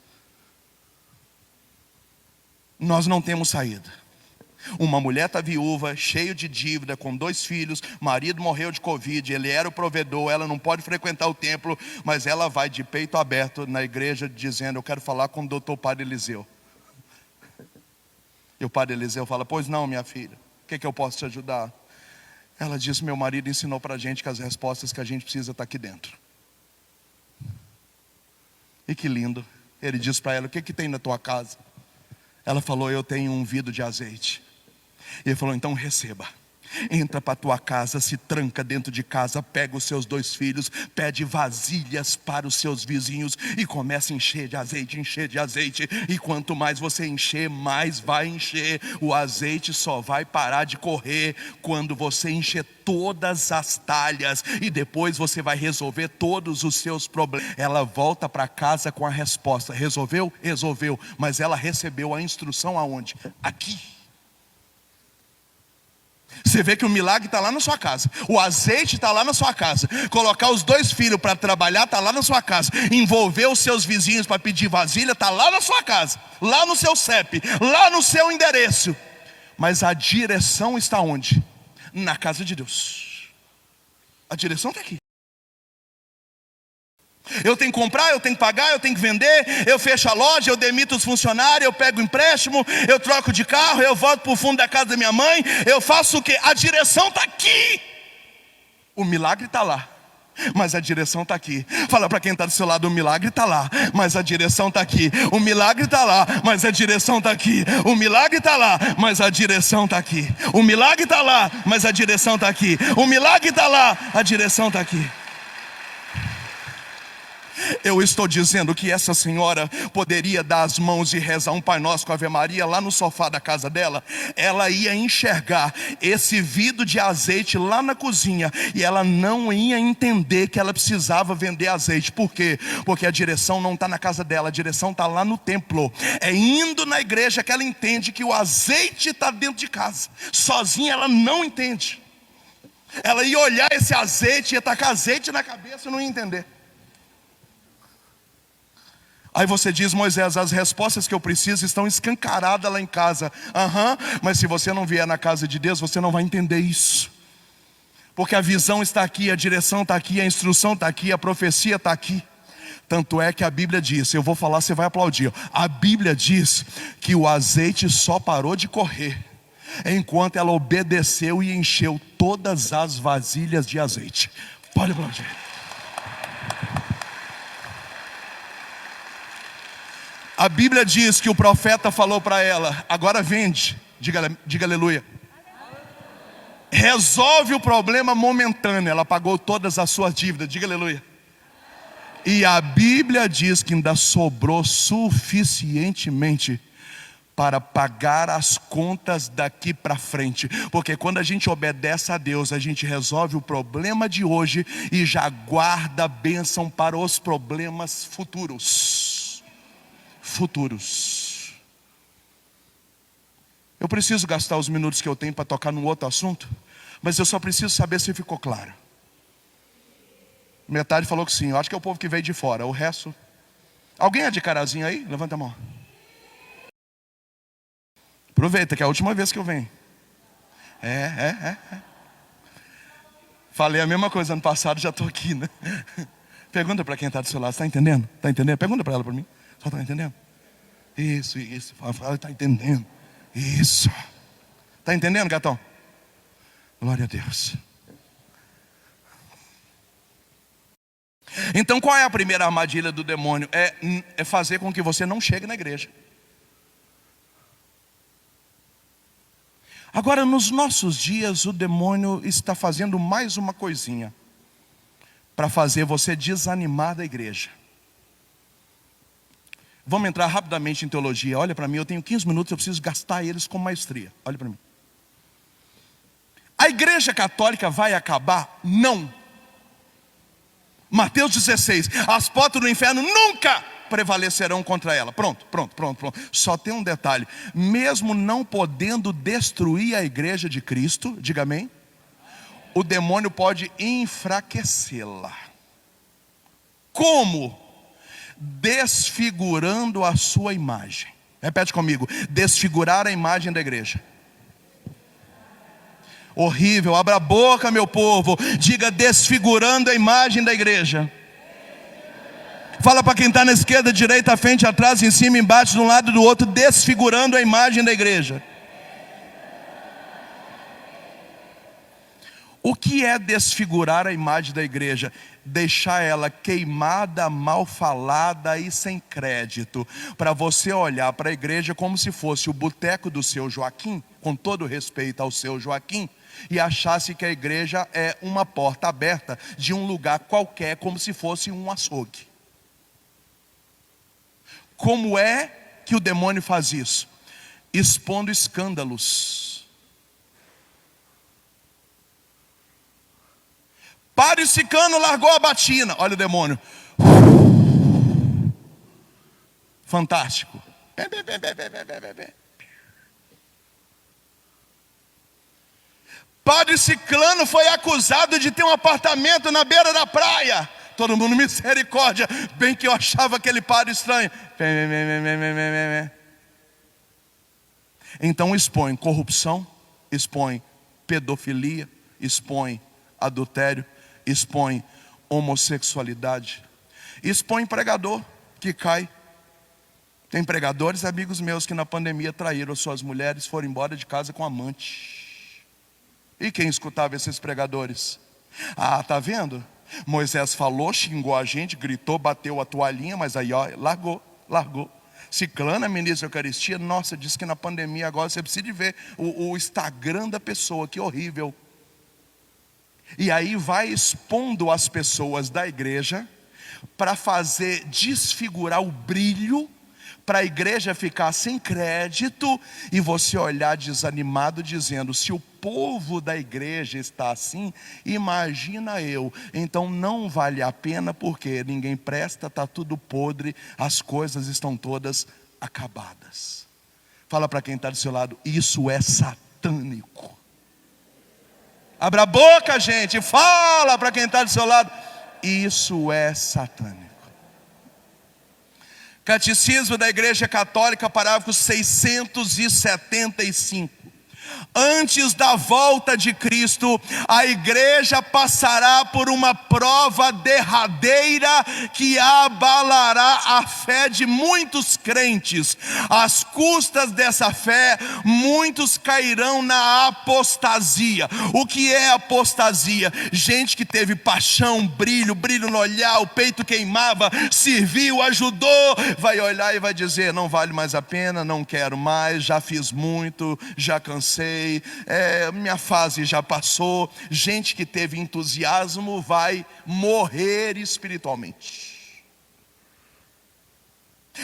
Nós não temos saída. Uma mulher está viúva, cheio de dívida, com 2 filhos, marido morreu de Covid, ele era o provedor, ela não pode frequentar o templo, mas ela vai de peito aberto na igreja dizendo: eu quero falar com o doutor Padre Eliseu. E o Padre Eliseu fala: pois não, minha filha, o que eu posso te ajudar? Ela diz: meu marido ensinou para a gente que as respostas que a gente precisa estão aqui dentro. E que lindo. Ele diz para ela: o que tem na tua casa? Ela falou: eu tenho um vidro de azeite. Ele falou: então receba. Entra para a tua casa, se tranca dentro de casa, pega os seus 2 filhos, pede vasilhas para os seus vizinhos e começa a encher de azeite, encher de azeite. E quanto mais você encher, mais vai encher. O azeite só vai parar de correr quando você encher todas as talhas, e depois você vai resolver todos os seus problemas. Ela volta para casa com a resposta. Resolveu? Resolveu. Mas ela recebeu a instrução aonde? Aqui. Você vê que o milagre está lá na sua casa, o azeite está lá na sua casa, colocar os 2 filhos para trabalhar está lá na sua casa, envolver os seus vizinhos para pedir vasilha está lá na sua casa, lá no seu CEP, lá no seu endereço. Mas a direção está onde? Na casa de Deus. A direção está aqui. Eu tenho que comprar, eu tenho que pagar, eu tenho que vender, eu fecho a loja, eu demito os funcionários, eu pego o empréstimo, eu troco de carro, eu volto para o fundo da casa da minha mãe, eu faço o quê? A direção está aqui. O milagre está lá, mas a direção está aqui. Fala para quem está do seu lado: o milagre está lá, mas a direção está aqui. O milagre está lá, mas a direção está aqui. O milagre está lá, mas a direção está aqui. O milagre está lá, mas a direção está aqui. O milagre está lá, a direção está aqui. Eu estou dizendo que essa senhora poderia dar as mãos e rezar um Pai Nosso com a Ave Maria lá no sofá da casa dela. Ela ia enxergar esse vidro de azeite lá na cozinha, e ela não ia entender que ela precisava vender azeite. Por quê? Porque a direção não está na casa dela, a direção está lá no templo. É indo na igreja que ela entende que o azeite está dentro de casa. Sozinha ela não entende. Ela ia olhar esse azeite, ia tacar azeite na cabeça e não ia entender. Aí você diz: Moisés, as respostas que eu preciso estão escancaradas lá em casa. Mas se você não vier na casa de Deus, você não vai entender isso. Porque a visão está aqui, a direção está aqui, a instrução está aqui, a profecia está aqui. Tanto é que a Bíblia diz, eu vou falar, você vai aplaudir. A Bíblia diz que o azeite só parou de correr enquanto ela obedeceu e encheu todas as vasilhas de azeite. Pode aplaudir. A Bíblia diz que o profeta falou para ela: agora vende, diga aleluia. Resolve o problema momentâneo. Ela pagou todas as suas dívidas, diga aleluia. E a Bíblia diz que ainda sobrou suficientemente para pagar as contas daqui para frente. Porque quando a gente obedece a Deus, a gente resolve o problema de hoje e já guarda a bênção para os problemas futuros. Eu preciso gastar os minutos que eu tenho para tocar num outro assunto, mas eu só preciso saber se ficou claro. Metade falou que sim. Eu acho que é o povo que veio de fora. O resto... Alguém é de Carazinho aí? Levanta a mão. Aproveita que é a última vez que eu venho. Falei a mesma coisa ano passado, já estou aqui, né? Pergunta para quem está do seu lado: está entendendo? Está entendendo? Pergunta para ela para mim. Só está entendendo? Isso. Fala, está entendendo? Isso. Está entendendo, gatão? Glória a Deus. Então qual é a primeira armadilha do demônio? É fazer com que você não chegue na igreja. Agora, nos nossos dias, o demônio está fazendo mais uma coisinha para fazer você desanimar da igreja. Vamos entrar rapidamente em teologia. Olha para mim, eu tenho 15 minutos, eu preciso gastar eles com maestria. Olha para mim. igreja católica vai acabar? Não. Mateus 16, as portas do inferno nunca prevalecerão contra ela. Pronto. Só tem um detalhe: mesmo não podendo destruir a igreja de Cristo, diga amém, o demônio pode enfraquecê-la. Como? Desfigurando a sua imagem. Repete comigo: desfigurar a imagem da igreja. Horrível, abra a boca, meu povo, diga: desfigurando a imagem da igreja. Fala para quem está na esquerda, direita, à frente, atrás, em cima, embaixo, de um lado e do outro: desfigurando a imagem da igreja. O que é desfigurar a imagem da igreja? Deixar ela queimada, mal falada e sem crédito, para você olhar para a igreja como se fosse o boteco do seu Joaquim, com todo respeito ao seu Joaquim, e achasse que a igreja é uma porta aberta de um lugar qualquer, como se fosse um açougue. Como é que o demônio faz isso? Expondo escândalos. Padre Cicano largou a batina. Olha o demônio. Fantástico. Padre Ciclano foi acusado de ter um apartamento na beira da praia. Todo mundo, misericórdia. Bem que eu achava aquele padre estranho. Então expõe corrupção, expõe pedofilia, expõe adultério, expõe homossexualidade, expõe pregador que cai. Tem pregadores, amigos meus, que na pandemia traíram suas mulheres, foram embora de casa com amante. E quem escutava esses pregadores? Ah, tá vendo? Moisés falou, xingou a gente, gritou, bateu a toalhinha, mas aí ó, largou. Ciclana, ministra da Eucaristia, nossa, disse que na pandemia agora você precisa de ver o Instagram da pessoa, que horrível. E aí vai expondo as pessoas da igreja para fazer desfigurar o brilho, para a igreja ficar sem crédito e você olhar desanimado dizendo: se o povo da igreja está assim, imagina eu. Então não vale a pena, porque ninguém presta, está tudo podre, as coisas estão todas acabadas. Fala para quem está do seu lado: isso é satânico. Abra a boca, gente, fala para quem está do seu lado: isso é satânico. Catecismo da Igreja Católica, parágrafo 675. Antes da volta de Cristo, a igreja passará por uma prova derradeira que abalará a fé de muitos crentes. Às custas dessa fé, muitos cairão na apostasia. O que é apostasia? Gente que teve paixão, brilho no olhar, o peito queimava, serviu, ajudou, vai olhar e vai dizer: não vale mais a pena, não quero mais, já fiz muito, já cansei, minha fase já passou. Gente que teve entusiasmo vai morrer espiritualmente.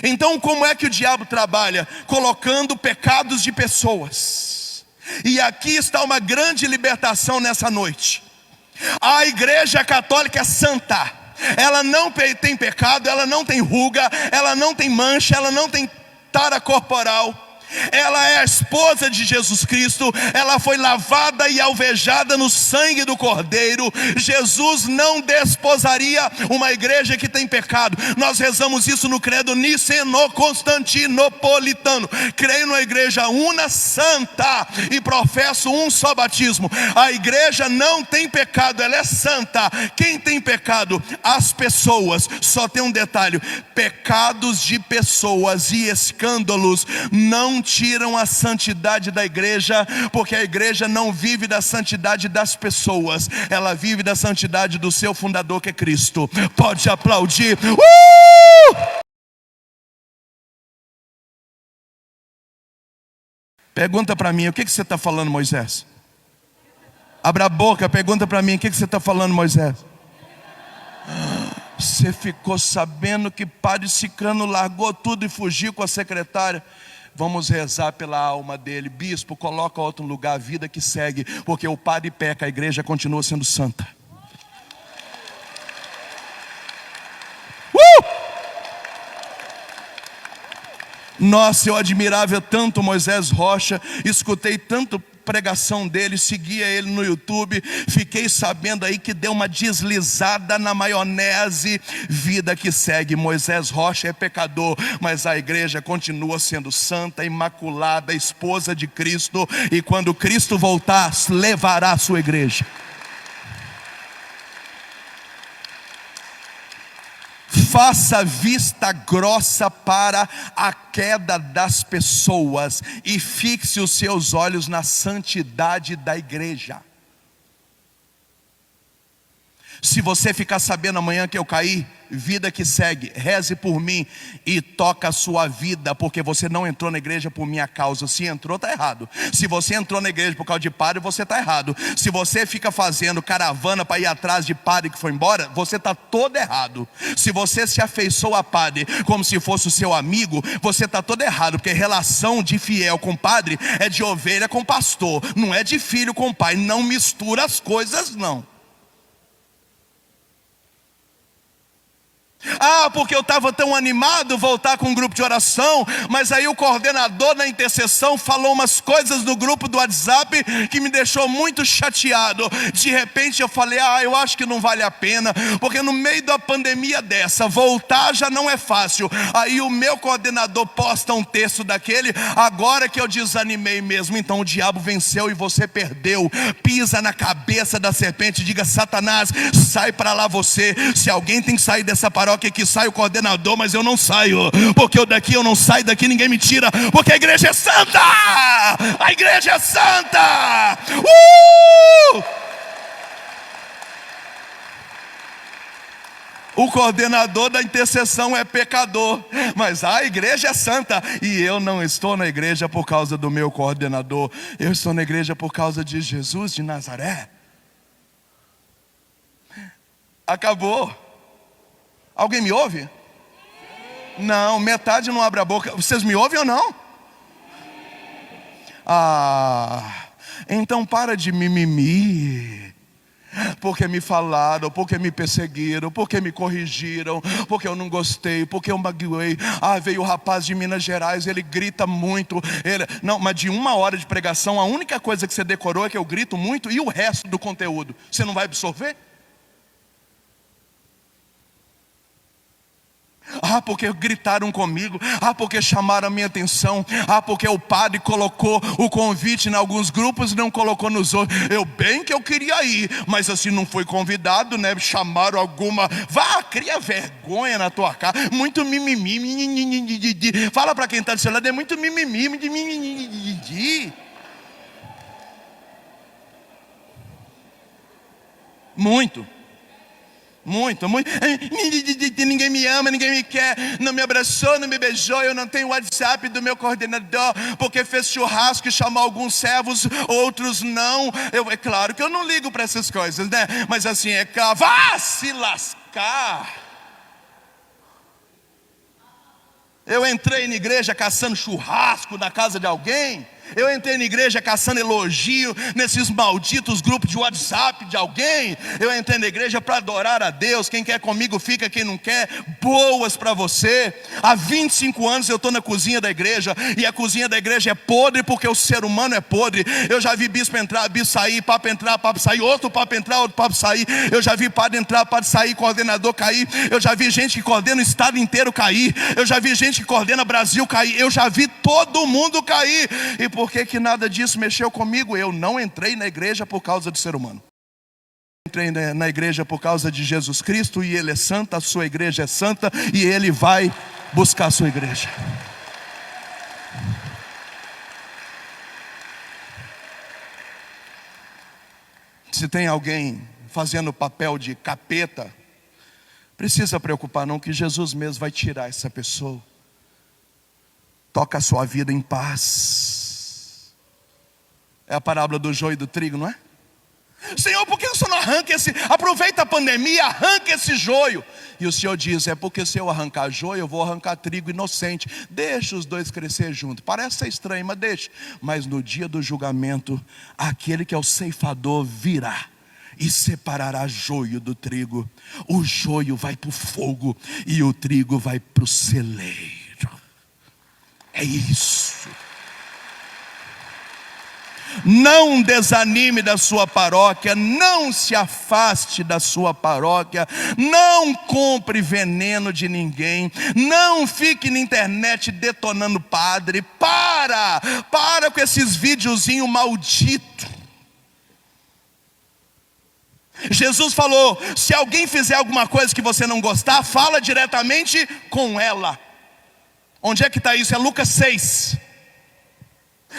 Então como é que o diabo trabalha? Colocando pecados de pessoas. E aqui está uma grande libertação nessa noite. A igreja católica é santa. Ela não tem pecado, ela não tem ruga, ela não tem mancha, ela não tem tara corporal. Ela é a esposa de Jesus Cristo. Ela foi lavada e alvejada no sangue do Cordeiro. Jesus não desposaria uma igreja que tem pecado. Nós rezamos isso no credo niceno-constantinopolitano. Creio numa igreja una, santa, e professo um só batismo. A igreja não tem pecado, ela é santa. Quem tem pecado? As pessoas. Só tem um detalhe: pecados de pessoas e escândalos não tiram a santidade da igreja, porque a igreja não vive da santidade das pessoas, ela vive da santidade do seu fundador, que é Cristo. Pode aplaudir. Pergunta para mim: o que você está falando, Moisés? Abra a boca, pergunta para mim: o que você está falando, Moisés? Você ficou sabendo que Padre Ciclano largou tudo e fugiu com a secretária? Vamos rezar pela alma dele. Bispo, coloca outro lugar, a vida que segue. Porque o padre peca, a igreja continua sendo santa. Nossa, eu admirava tanto Moisés Rocha, escutei tanto pregação dele, seguia ele no YouTube, fiquei sabendo aí que deu uma deslizada na maionese. Vida que segue. Moisés Rocha é pecador, mas a igreja continua sendo santa, imaculada, esposa de Cristo, e quando Cristo voltar, levará a sua igreja. Faça vista grossa para a queda das pessoas e fixe os seus olhos na santidade da igreja. Se você ficar sabendo amanhã que eu caí, vida que segue, reze por mim e toca a sua vida, porque você não entrou na igreja por minha causa. Se entrou, está errado. Se você entrou na igreja por causa de padre, você está errado. Se você fica fazendo caravana para ir atrás de padre que foi embora, você está todo errado. Se você se afeiçoou a padre como se fosse o seu amigo, você está todo errado, porque relação de fiel com padre é de ovelha com pastor, não é de filho com pai. Não mistura as coisas, não. Porque eu estava tão animado voltar com um grupo de oração, mas aí o coordenador da intercessão falou umas coisas no grupo do WhatsApp que me deixou muito chateado. De repente eu falei, eu acho que não vale a pena, porque no meio da pandemia dessa, voltar já não é fácil. Aí o meu coordenador posta um texto daquele, agora que eu desanimei mesmo. Então o diabo venceu e você perdeu. Pisa na cabeça da serpente, diga: Satanás, sai para lá você. Se alguém tem que sair dessa paróquia, que sai o coordenador, mas eu não saio, porque eu não saio daqui, ninguém me tira, porque a igreja é santa! A igreja é santa! O coordenador da intercessão é pecador, mas a igreja é santa. E eu não estou na igreja por causa do meu coordenador, eu estou na igreja por causa de Jesus de Nazaré. Acabou. Alguém me ouve? Não, metade não abre a boca. Vocês me ouvem ou não? Então para de mimimi. Porque me falaram, porque me perseguiram, porque me corrigiram, porque eu não gostei, porque eu magoei. Veio o rapaz de Minas Gerais, ele grita muito. Não, mas de 1 hora de pregação, a única coisa que você decorou é que eu grito muito, e o resto do conteúdo você não vai absorver? Porque gritaram comigo, porque chamaram a minha atenção, porque o padre colocou o convite em alguns grupos e não colocou nos outros. Eu bem que eu queria ir, mas assim não fui convidado, né? Chamaram alguma. Cria vergonha na tua cara. Muito mimimi. Fala para quem está do seu lado, é muito mimimi. Muito. Ninguém me ama, ninguém me quer, não me abraçou, não me beijou. Eu não tenho o WhatsApp do meu coordenador, porque fez churrasco e chamou alguns servos, outros não. É claro que eu não ligo para essas coisas, né? Mas assim, vá se lascar. Eu entrei na igreja caçando churrasco na casa de alguém? Eu entrei na igreja caçando elogio nesses malditos grupos de WhatsApp de alguém? Eu entrei na igreja para adorar a Deus. Quem quer comigo fica, quem não quer, boas para você. Há 25 anos eu estou na cozinha da igreja, e a cozinha da igreja é podre porque o ser humano é podre. Eu já vi bispo entrar, bispo sair, papo entrar, papo sair, outro papo entrar, outro papo sair. Eu já vi padre entrar, padre sair, coordenador cair. Eu já vi gente que coordena o estado inteiro cair. Eu já vi gente que coordena Brasil cair. Eu já vi todo mundo cair. E por que nada disso mexeu comigo? Eu não entrei na igreja por causa do ser humano. Entrei na igreja por causa de Jesus Cristo, e Ele é santo, a sua igreja é santa, e Ele vai buscar a sua igreja. Se tem alguém fazendo o papel de capeta, precisa preocupar não, que Jesus mesmo vai tirar essa pessoa. Toca a sua vida em paz. É a parábola do joio e do trigo, não é? Senhor, por que o Senhor não arranca aproveita a pandemia, arranca esse joio? E o Senhor diz, é porque se eu arrancar joio, eu vou arrancar trigo inocente. Deixa os dois crescer juntos. Parece ser estranho, mas deixa. Mas no dia do julgamento, aquele que é o ceifador virá e separará joio do trigo. O joio vai para o fogo e o trigo vai para o celeiro. É isso. Não desanime da sua paróquia, não se afaste da sua paróquia, não compre veneno de ninguém, não fique na internet detonando padre. Para com esses videozinhos malditos. Jesus falou, se alguém fizer alguma coisa que você não gostar, fala diretamente com ela. Onde é que está isso? É Lucas 6.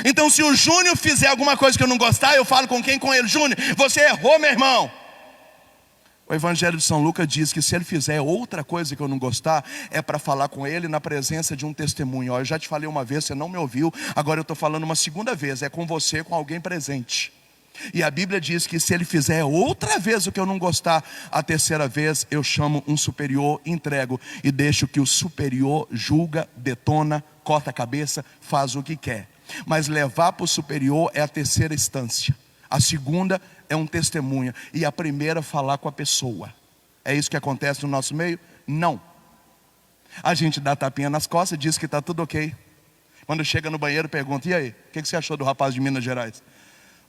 Então se o Júnior fizer alguma coisa que eu não gostar, eu falo com quem? Com ele. Júnior, você errou, meu irmão. O Evangelho de São Lucas diz que se ele fizer outra coisa que eu não gostar, é para falar com ele na presença de um testemunho. Eu já te falei uma vez, você não me ouviu, agora eu estou falando uma segunda vez, é com você, com alguém presente. E a Bíblia diz que se ele fizer outra vez o que eu não gostar, a terceira vez eu chamo um superior, entrego e deixo que o superior julga, detona, corta a cabeça, faz o que quer. Mas levar para o superior é a terceira instância. A segunda é um testemunha. E a primeira falar com a pessoa. É isso que acontece no nosso meio? Não. A gente dá tapinha nas costas e diz que está tudo ok. Quando chega no banheiro pergunta, e aí, o que você achou do rapaz de Minas Gerais?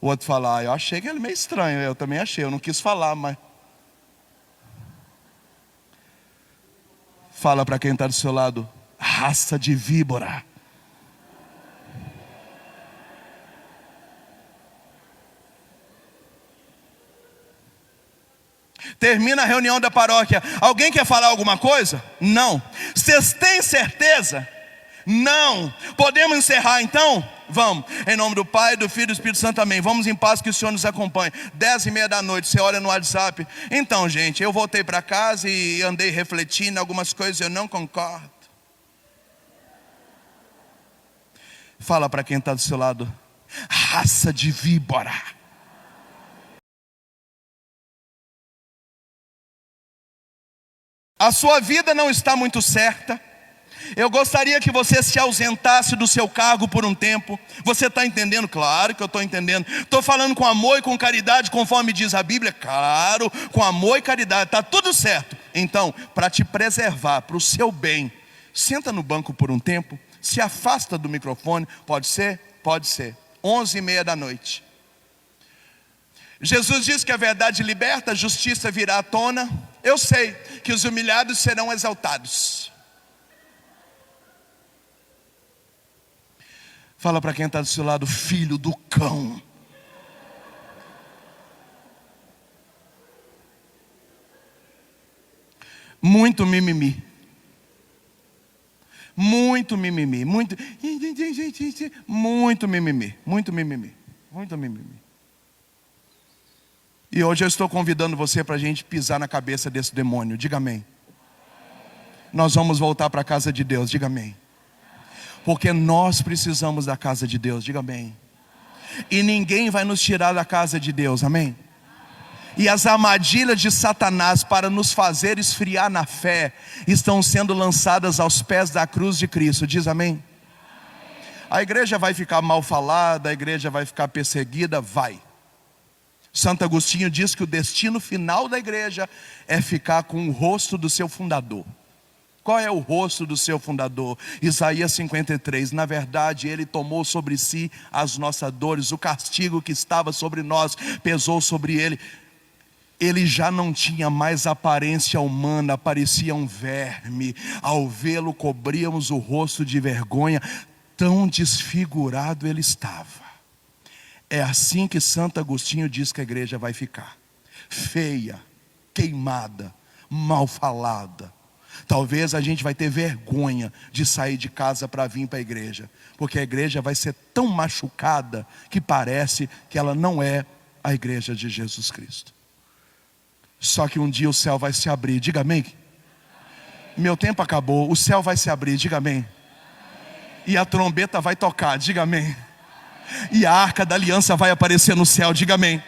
O outro fala, eu achei que ele é meio estranho. Eu também achei, eu não quis falar, mas... Fala para quem está do seu lado, raça de víbora. Termina a reunião da paróquia. Alguém quer falar alguma coisa? Não. Vocês têm certeza? Não. Podemos encerrar então? Vamos. Em nome do Pai, do Filho e do Espírito Santo, amém. Vamos em paz, que o Senhor nos acompanhe. 10h30 da noite, você olha no WhatsApp. Então, gente, eu voltei para casa e andei refletindo. Algumas coisas eu não concordo. Fala para quem está do seu lado, raça de víbora. A sua vida não está muito certa. Eu gostaria que você se ausentasse do seu cargo por um tempo. Você está entendendo? Claro que eu estou entendendo. Estou falando com amor e com caridade, conforme diz a Bíblia. Claro, com amor e caridade, está tudo certo. Então, para te preservar, para o seu bem, senta no banco por um tempo. Se afasta do microfone. Pode ser? Pode ser. 11h30 da noite. Jesus diz que a verdade liberta, a justiça virá à tona. Eu sei que os humilhados serão exaltados. Fala para quem está do seu lado, filho do cão. Muito mimimi. Muito mimimi. Muito mimimi. Muito mimimi. Muito mimimi. E hoje eu estou convidando você para a gente pisar na cabeça desse demônio. Diga amém. Nós vamos voltar para a casa de Deus. Diga amém. Porque nós precisamos da casa de Deus. Diga amém. E ninguém vai nos tirar da casa de Deus. Amém. E as armadilhas de Satanás para nos fazer esfriar na fé estão sendo lançadas aos pés da cruz de Cristo. Diz amém. A igreja vai ficar mal falada, a igreja vai ficar perseguida. Vai. Santo Agostinho diz que o destino final da igreja é ficar com o rosto do seu fundador. Qual é o rosto do seu fundador? Isaías 53. Na verdade, ele tomou sobre si as nossas dores. O castigo que estava sobre nós pesou sobre ele. Ele já não tinha mais aparência humana, parecia um verme. Ao vê-lo, cobríamos o rosto de vergonha. Tão desfigurado ele estava. É assim que Santo Agostinho diz que a igreja vai ficar. Feia, queimada, mal falada. Talvez a gente vai ter vergonha de sair de casa para vir para a igreja. Porque a igreja vai ser tão machucada que parece que ela não é a igreja de Jesus Cristo. Só que um dia o céu vai se abrir. Diga amém. Meu tempo acabou. O céu vai se abrir. Diga amém. E a trombeta vai tocar. Diga amém. E a arca da aliança vai aparecer no céu. Diga amém.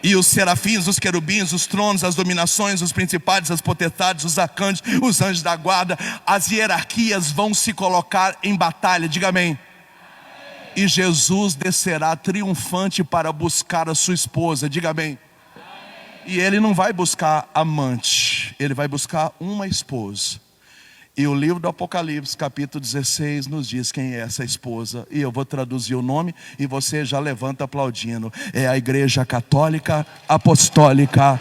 E os serafins, os querubins, os tronos, as dominações, os principados, as potestades, os arcanjos, os anjos da guarda, as hierarquias vão se colocar em batalha. Diga amém. E Jesus descerá triunfante para buscar a sua esposa. Diga amém. E ele não vai buscar amante, ele vai buscar uma esposa. E o livro do Apocalipse, capítulo 16, nos diz quem é essa esposa. E eu vou traduzir o nome e você já levanta aplaudindo. É a Igreja Católica Apostólica